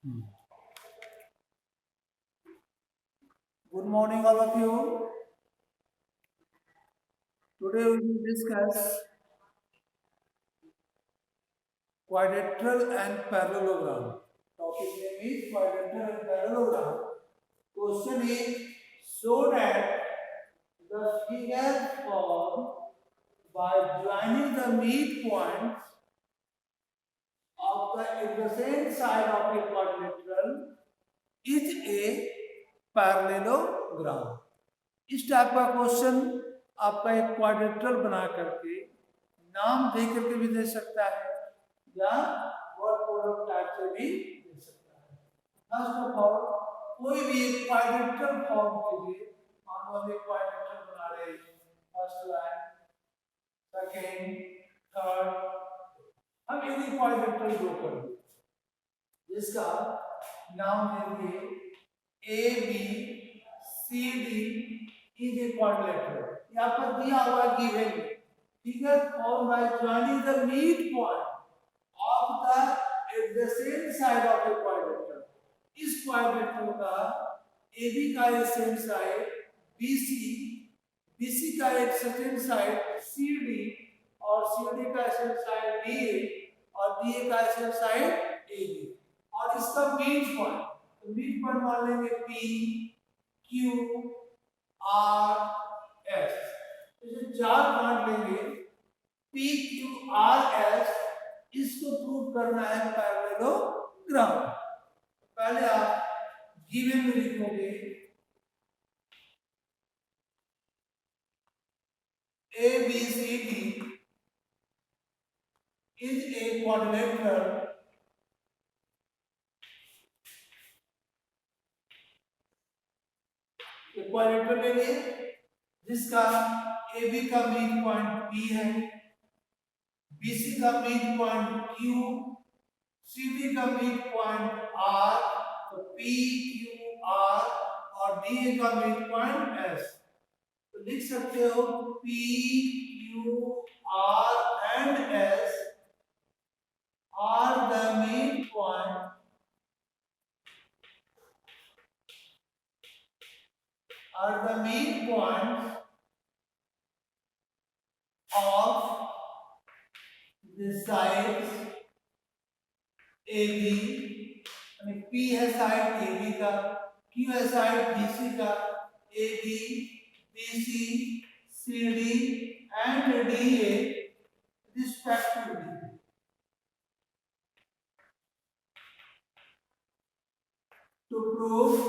Good morning, all of you. Today we will discuss quadrilateral and parallelogram. Topic name is quadrilateral and parallelogram. Question is so that the figure formed by joining the midpoints of the adjacent side of a quadrilateral is a parallelogram. इस type का question आपका एक क्वाड्रेट्रल बना करके नाम दे करके भी दे सकता है या वर्ड प्रोडक्ट टाइप से भी दे सकता है। फर्स्ट ऑफ ऑल कोई भी एक क्वाड्रेट्रल फॉर्म के लिए मान लो हम एक क्वाड्रेट्रल बना रहे हैं, फर्स्ट लाइन, सेकेंड, थर्ड, हम एक क्वाड्रेट्रल ड्रॉ कर दें जिसका नाम देंगे A B C D is a quadrilateral. यहाँ पर दिया हुआ given figure formed by joining the midpoint of the adjacent side of a quadrilateral. इस quadrilateral का AB का adjacent side BC, BC का adjacent side CD और CD का adjacent side DA और DA का adjacent side AB और इसका midpoint, तो midpoint मान लेंगे P, Q, R, S, इसे चार पॉइंट लेंगे P, Q, R, S, इसको प्रूव करना है पैरेललोग्राम। पहले आप गिवन में लिखोगे A, B, C, D is a quadrilateral क्वाड्रेट्रल ले लिए जिसका AB का मिड पॉइंट P है, BC का मिड पॉइंट Q, CD का मिड पॉइंट R, तो P, Q, R और DA का मिड पॉइंट S। तो लिख सकते हो P, Q, R and S are the midpoint of the sides AB, P है साइड AB का, Q है साइड BC का, AB, BC, CD and DA respectively. To prove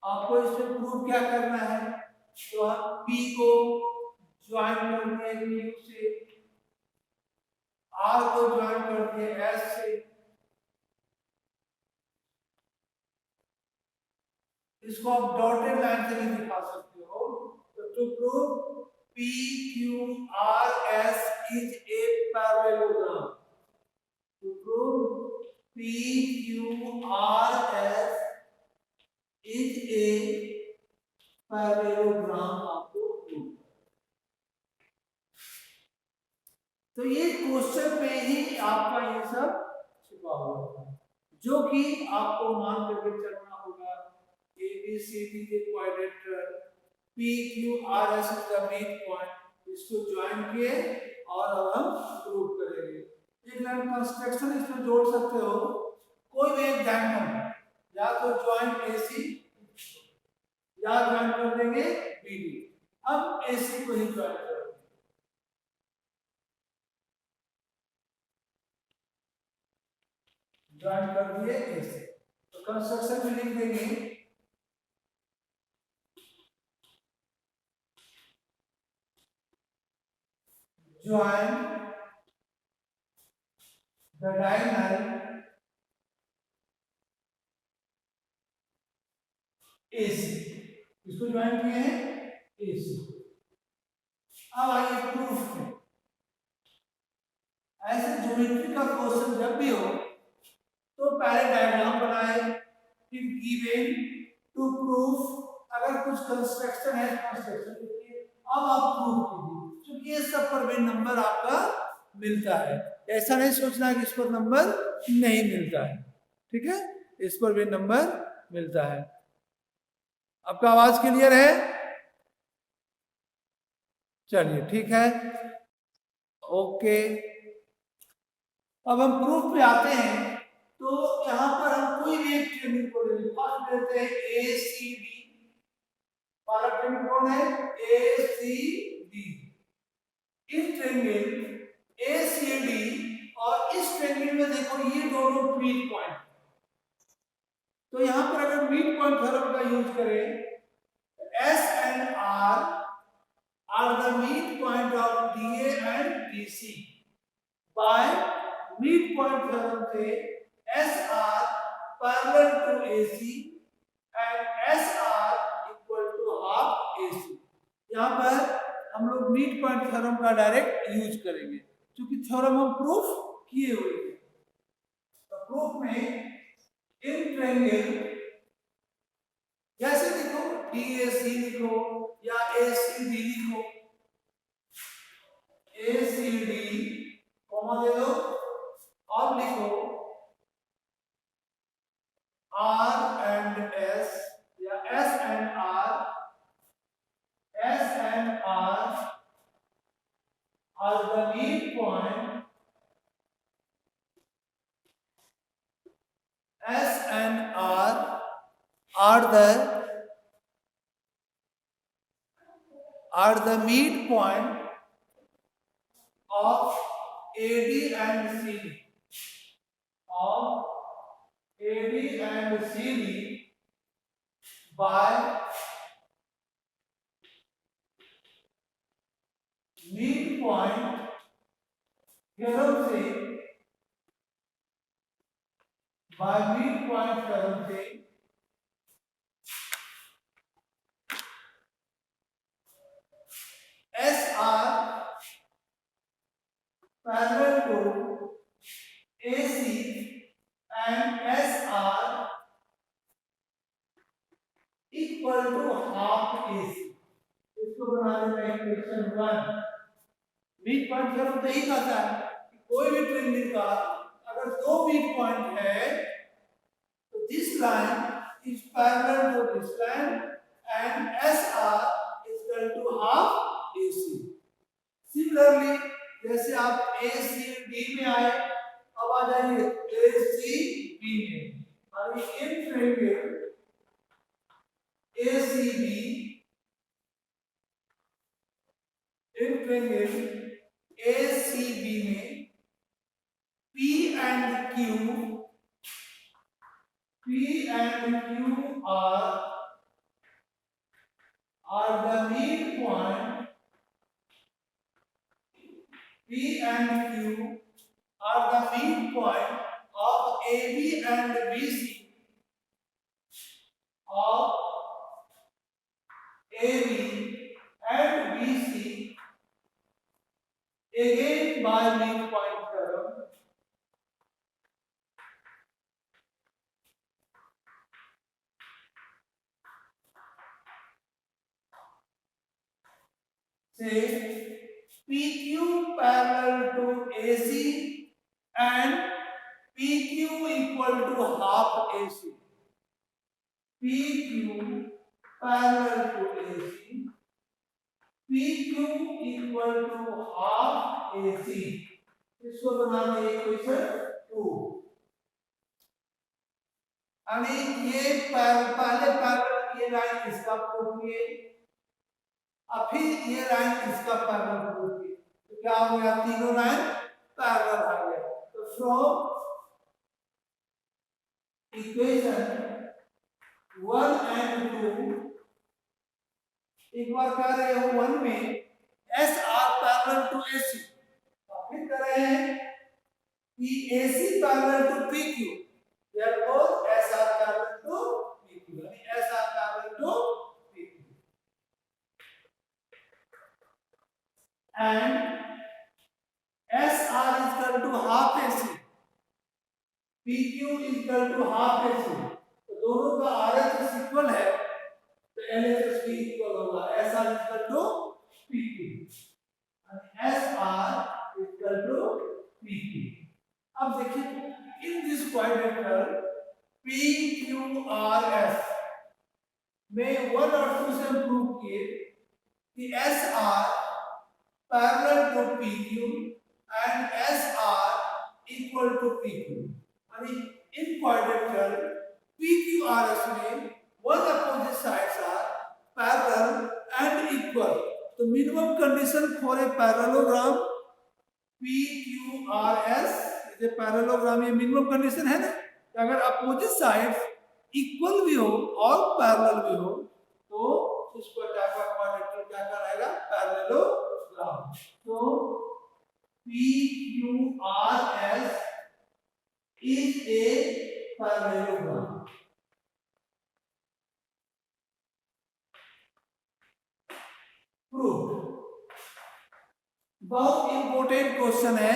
आपको इससे प्रूव क्या करना है, तो हम P को ज्वाइन करते हैं Q से, R को ज्वाइन करते हैं S से, इसको आप डॉटेड लाइन से भी दिखा सकते हो। तो to prove P, Q, R, S is a parallelogram. To prove P, Q, R, S is a parallelogram आपको प्रूव। तो ये क्वेश्चन में ही आपका ये सब छिपा हुआ है जो कि आपको मान करके चलना होगा। A, B, C, D के क्वाड्रेट्रल, P, Q, R, S is the midpoint, इसको ज्वाइन किए और अब हम प्रूव करेंगे। एक लाइन कंस्ट्रक्शन इसमें जोड़ सकते हो, कोई भी एक डायगोनल या तो ज्वाइन AC या ज्वाइन कर देंगे BD। अब AC को ही ज्वाइन करोगे, ज्वाइन कर दिए AC, तो कंस्ट्रक्शन में लिख देंगे join the diagonal AC, इसको ज्वाइन किए हैं AC। अब आइए प्रूफ में, ऐसे ज्योमेट्री का क्वेश्चन जब भी हो तो पहले डायग्राम बनाए, फिर गिवन, टू प्रूफ, अगर कुछ कंस्ट्रक्शन है कंस्ट्रक्शन लिखिए, अब आप प्रूफ कीजिए, क्योंकि ये सब पर भी नंबर आपका मिलता है। ऐसा नहीं सोचना कि इस पर नंबर नहीं मिलता है, ठीक है, इस पर भी नंबर मिलता है। आपका आवाज क्लियर है? चलिए ठीक है, ओके। अब हम प्रूफ पे आते हैं। तो यहाँ पर हम कोई भी एक ट्रेनिंग को लेंगे। फर्स्ट लेते हैं ए सी डी। पहला ट्रेनिंग कौन है? ए सी डी। इस ट्रेंगल ए सी डी और इस ट्रेंगल में देखो ये दोनों मिड पॉइंट। तो यहाँ पर अगर मिड पॉइंट थ्योरम का यूज करें, S and R the midpoint of D A and D C. By mid point theorem से S R parallel to A C and S R equal to half A C. यहाँ पर हम लोग mid point theorem का direct use करेंगे, क्योंकि theorem हम proof किए हुए हैं। तो प्रूफ में इन ट्रायंगल जैसे लिखो डी ए सी लिखो या ए सी डी लिखो, ए सी डी कॉमा दे दो और लिखो आर एंड एस या S and R, S and R are the midpoint. S and R are the midpoint of AD and CD. Of AD and CD by midpoint theorem से, by midpoint theorem से SR parallel to AC and SR equal to half AC। इसको बना देते हैं equation 1। Mid point theorem तो यही कहता है कि कोई भी ट्रायंगल का अगर दो मिड पॉइंट है तो this line is parallel to this line and SR is equal to half AC। Similarly जैसे आप ACD में आए, अब आ जाइए ACB में। और in triangle ACB, in triangle ACB में P and Q are the midpoint। P and Q are the midpoint of AB and BC, of AB and BC, again by midpoint theorem। Say PQ parallel to AC and PQ equal to half AC। PQ parallel to AC, PQ equal to half AC। इसको बनाने equation 2। यानी ये पहले parallel ये line इसका proof किए, अब फिर ये लाइन इसका पैरेलल प्रूफ किए, तो क्या हो गया? तीनों लाइन पैरेलल आ गए। तो फ्रॉम इक्वेशन 1 and 2, एक बार कह रहे हो 1 में SR पैरेलल टू AC, फिर कह रहे हैं कि AC parallel to PQ, therefore SR parallel to PQ, यानी SR parallel to PQ and SR is equal to half AC, PQ is equal to half AC। तो दोनों का RHS इक्वल है तो LHS भी इक्वल होगा। SR is equal to PQ and SR is equal to PQ। अब देखिए in this quadrangle PQRS में 1 और 2 से हम प्रूव किए कि SR parallel to PQ and SR equal to PQ। यानी इन क्वाड्रेंगल PQRS में one opposite sides are parallel and equal. तो minimum condition for a parallelogram PQRS is a parallelogram, ये मिनिमम कंडीशन है ना कि अगर अपोजिट साइड्स इक्वल भी हो और पैरेलल भी हो तो उसको टाइप ऑफ क्वाड्रेंगल क्या कहलाएगा? पैरेललोग्राम। तो PQRS is a parallelogram। Proof बहुत इंपॉर्टेंट क्वेश्चन है,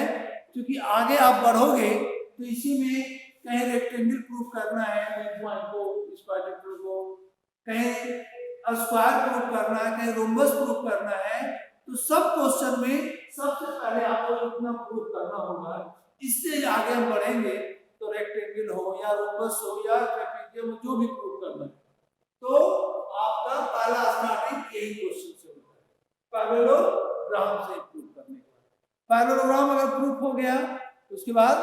क्योंकि आगे आप बढ़ोगे तो इसी में कहीं रेक्टेंगल प्रूफ करना है, मिड पॉइंट को, इस क्वाड्रेंगल को, कहीं स्क्वायर प्रूफ करना है, कहीं रोम्बस प्रूफ करना है। तो सब क्वेश्चन में सबसे पहले आपको इतना प्रूफ करना होगा। इससे आगे हम बढ़ेंगे तो रेक्टेंगल हो या रोम्बस हो या ट्रेपेजियम हो, जो भी प्रूफ करना है, तो आपका पहला स्टार्टिंग यही क्वेश्चन से होता है, पैरेललोग्राम से प्रूफ करने का। पैरेललोग्राम अगर प्रूफ हो गया तो उसके बाद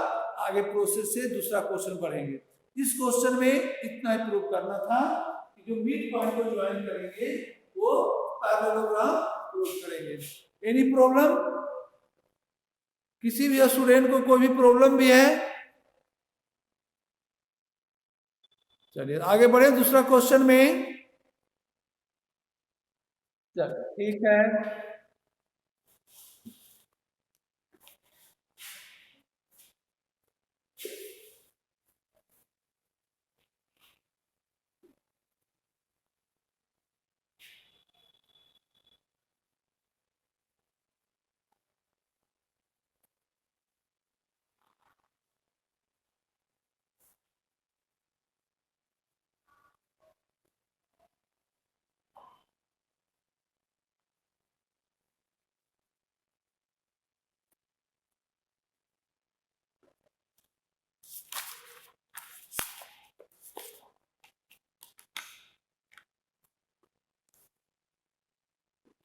आगे प्रोसेस से दूसरा क्वेश्चन बढ़ेंगे। इस क्वेश्चन में इतना ही प्रूफ करना था कि जो मिड पॉइंट को ज्वाइन करेंगे वो पैरेललोग्राम प्रूफ करेंगे। Any problem? किसी भी स्टूडेंट को कोई भी प्रॉब्लम भी है? चलिए आगे बढ़े दूसरा क्वेश्चन में। चलिए ठीक है।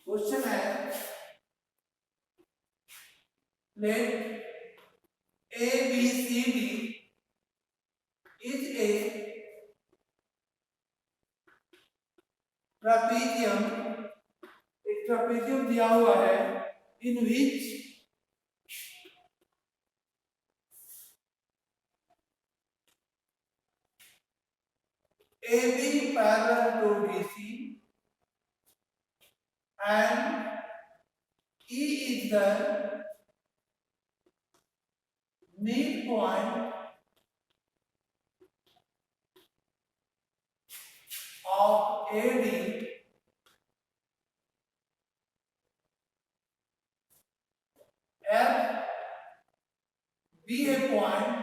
क्वेश्चन है, let ABCD is a trapezium। एक ट्रापेजियम दिया हुआ है इन विच AB parallel to BC and E is the midpoint of AD F be a point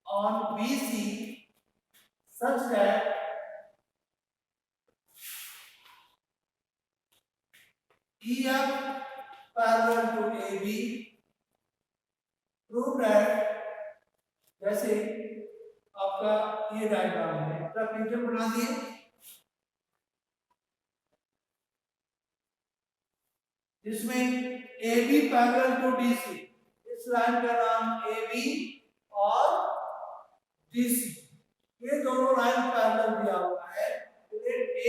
on BC such that EF parallel to AB। prove that, जैसे आपका ये diagram है, trapezium बना दिए, जिसमें AB पैरेलल टू DC, इस line का नाम AB और DC, ये दोनों लाइन पैरेलल दिया हुआ है।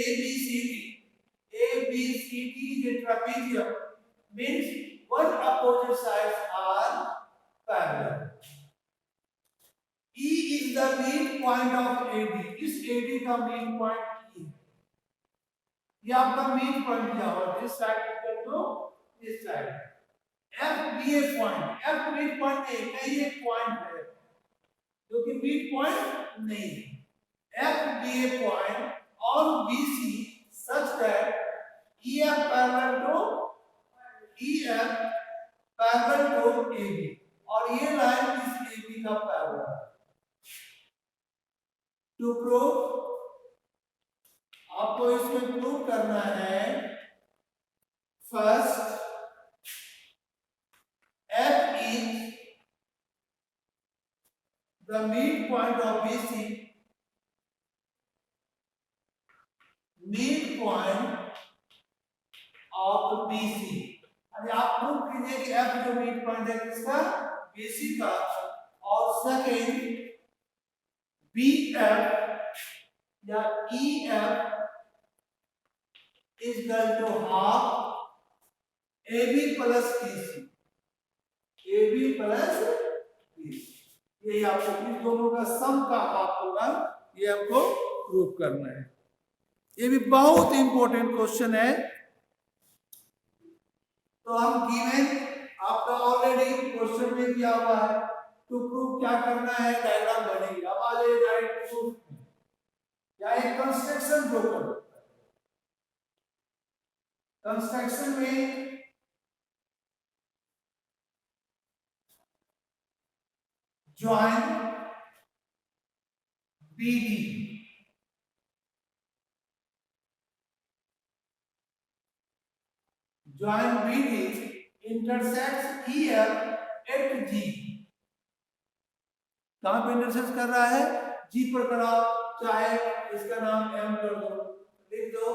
ABCD is a trapezium, means one opposite sides are parallel। E is the midpoint of AD, इस AD का midpoint E है, ये आपका midpoint दिया हुआ है, this side equal to this side। F be a point, F midpoint नहीं, ये point है जो कि midpoint नहीं है। F be a point on BC such that EF parallel to AB, और ये लाइन इस AB का पैरेलल है। टू प्रूव, आपको इसमें प्रूव करना है first F is the midpoint of BC, midpoint of BC। अभी आप प्रूव कीजिए कि F जो midpoint है किसका, BC का, और सेकेंड BF या EF is equal to half AB plus BC, AB plus BC। ये आपको इन दोनों का सम का हाफ होगा, ये आपको प्रूव करना है। ये भी बहुत इंपॉर्टेंट क्वेश्चन है। तो हम गिवन आपका ऑलरेडी क्वेश्चन में दिया हुआ है, टू प्रूव क्या करना है, डायग्राम बनेगी। अब आ जाइए डायरेक्ट प्रूफ में, या एक कंस्ट्रक्शन ड्रॉ करो। कंस्ट्रक्शन में join BD, join BD intersects EF at G। कहां पे इंटरसेक्ट कर रहा है, G पर कराओ, चाहे इसका नाम M कर दो, लिख दो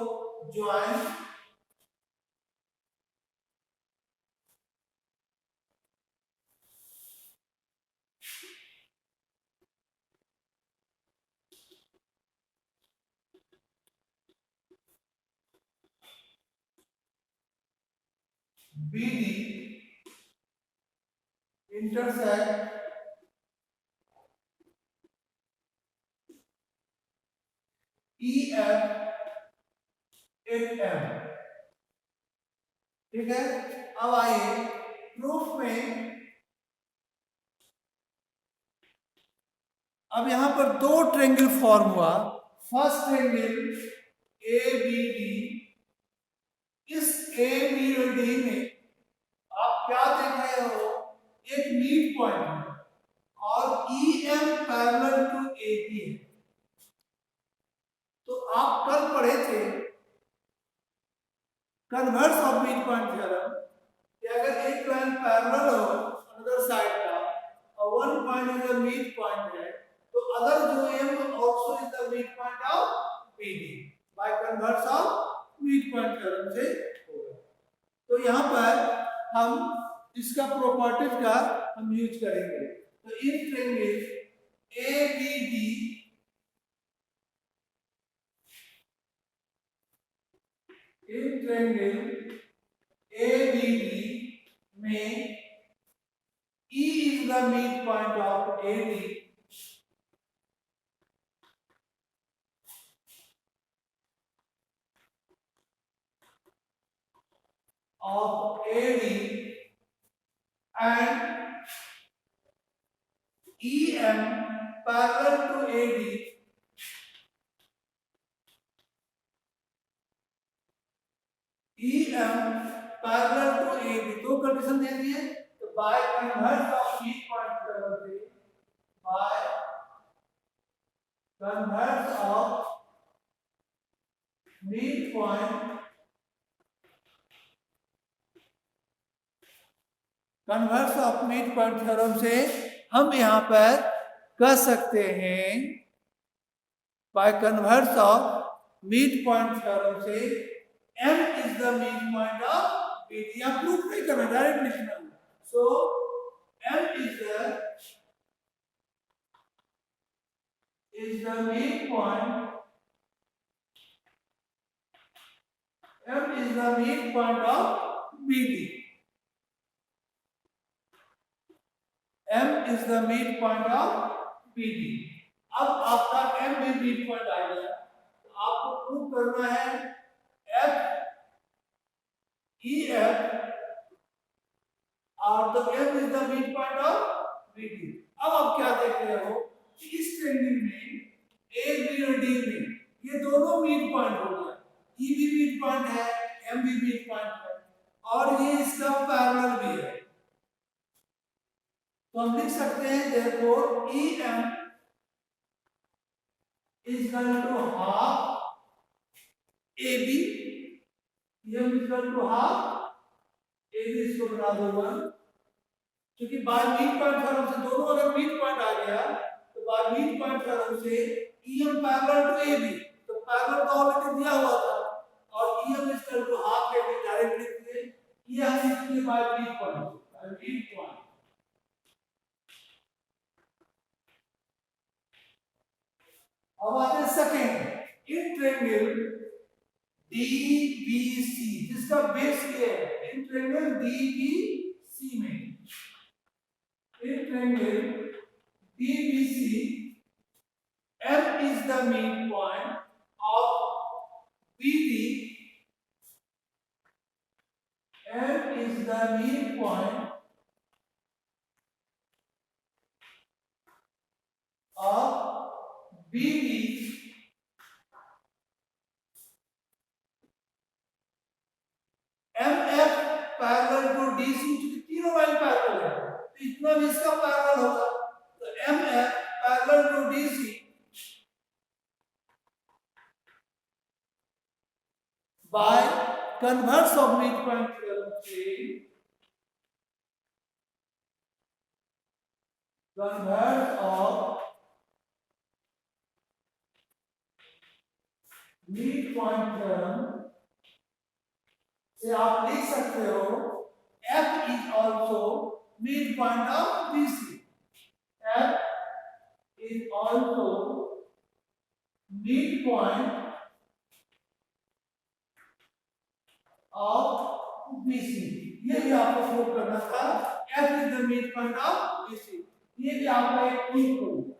join BD intersect EF at M। ठीक है, अब आइए प्रूफ में। अब यहां पर दो ट्रायंगल फॉर्म हुआ। फर्स्ट ट्रायंगल ABD, इस ABD में आप क्या देख रहे हो, एक मीड पॉइंट है और EM पैरेलल टू AB है। तो आप कल पढ़े थे converse of mid point theorem कि अगर एक लाइन पैरेलल हो अनदर साइड का और one point is the mid point है, तो अदर जो M also is the midpoint of BD bye converse of mid point theorem से होगा। तो यहां पर हम इसका प्रॉपर्टीज का हम यूज करेंगे। तो in triangle ABD in triangle ABD में E is the midpoint of AD and EM parallel to AD EM parallel to AD। दो कंडीशन दे दी है। तो by converse of mid point theorem से, by converse of mid point converse of mid point theorem से हम यहां पर कह सकते हैं, by converse of mid point theorem से M is the midpoint of BD। या प्रूफ नहीं करना, डायरेक्ट लिखना। सो M is the midpoint, M is the midpoint of BD, M is the midpoint of BD। अब आपका M भी midpoint आ गया, तो आपको प्रूव करना है F EF और the M is the midpoint of BD। अब आप क्या देख रहे हो कि इस ट्रायंगल में AB और D में ये दोनों मिड पॉइंट हो गया, E भी मिड पॉइंट है, M भी मिड पॉइंट है, और ये इसका पैरेलल भी है। तो हम लिख सकते हैं therefore EM is equal to half AB, EM is equal to half फिर इसको बना दो 1, क्योंकि बाय मीड पॉइंट थ्योरम से दोनों अगर मीड पॉइंट आ गया तो बाय मीड पॉइंट थ्योरम से EM पैरेलल टू AB, तो पैरेलल तो ऑलरेडी दिया हुआ था और EM is equal to half AB direct लिख दिए। ये हम इसके बाय मीड पॉइंट। अब आते हैं सेकंड, इन ट्रायंगल DBC जिसका बेस ये है, इन ट्रायंगल DBC में, in triangle DBC M is the midpoint of BD, M is the midpoint of BD MF parallel to DC, क्योंकि तीनों लाइन पैरेलल है तो इतना भी इसका पैरेलल होगा, तो MF parallel to DC by converse of midpoint theorem से, converse of midpoint theorem से आप लिख सकते हो F is also midpoint of BC, F is also midpoint of BC। ये भी आपको प्रूव करना था, F is the midpoint of BC। ये भी आपका एक प्रूफ होगा,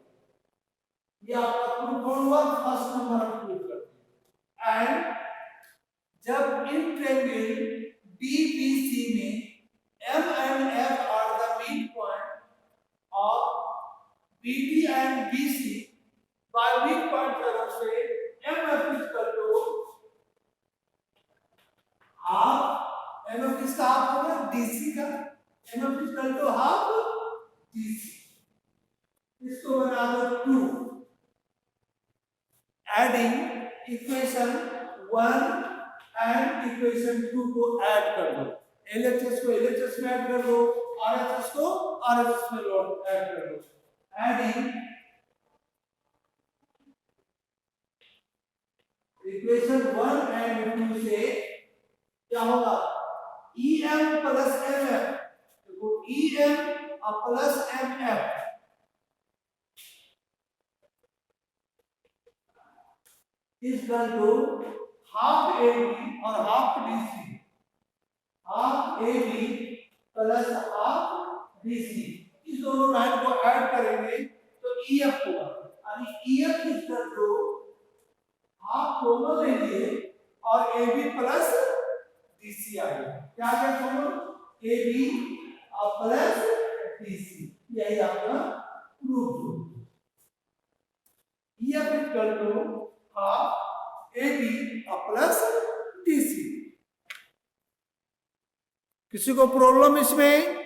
ये आपका प्रूफ होगा, फर्स्ट नंबर हम प्रूफ करते हैं। एंड जब इन ट्रायंगल DBC में M and F are the midpoint of BD and BC, by midpoint theorem से MF is equal to half, MF किसका हाफ होगा, DC का, MF is equal to half DC। इसको बना दो 2, adding equation 1 and equation 2 को add कर दो, LHS को LHS में ऐड कर दो, RHS को RHS में ऐड कर दो। एडिंग इक्वेशन 1 एंड 2 से क्या होगा, EM प्लस MF, देखो EM plus MF is equal to half AB और half DC, half AB plus half DC, इस दोनों लाइन को ऐड करेंगे तो EF होगा, यानी EF is equal to half दोनों लेंगे और AB प्लस DC आ गया, क्या आ गया दोनों, AB प्लस DC, यही आपका प्रूफ हो। EF is equal to half AB plus DC। किसी को प्रॉब्लम इसमें?